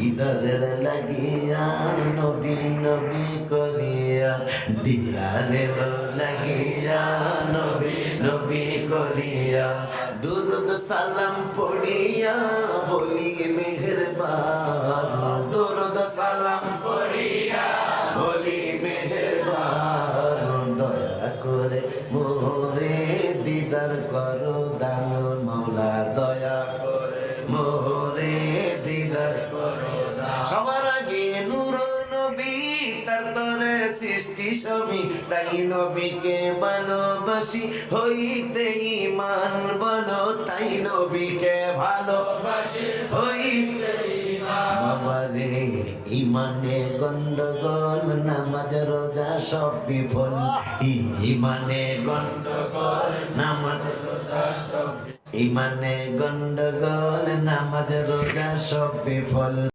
হৃদয়ের লাগিয়া নবী নবী করিয়া দিদারের লাগিয়া নবী নবী করিয়া দুরুদ সালাম পড়িয়া বলি মেহেরবান দুরুদ সালাম পড়িয়া বলি মেহেরবান দয়া করে মোরে দিদার করো দান মাওলা দয়া করে মোরে দিদার করো সবার আগে নূর নবী তার তরে সৃষ্টি সবই তাই নবীকে ভালোবাসি হইতে ঈমান বলো তাই নবীকে ভালোবাসি হইতে বাবারে ইমানে গন্ডগোল নামাজ রোজা সব বিফল ইমানে গন্ডগোল নামাজ রোজা সব ইমানে গন্ডগোল নামাজ রোজা সব বিফল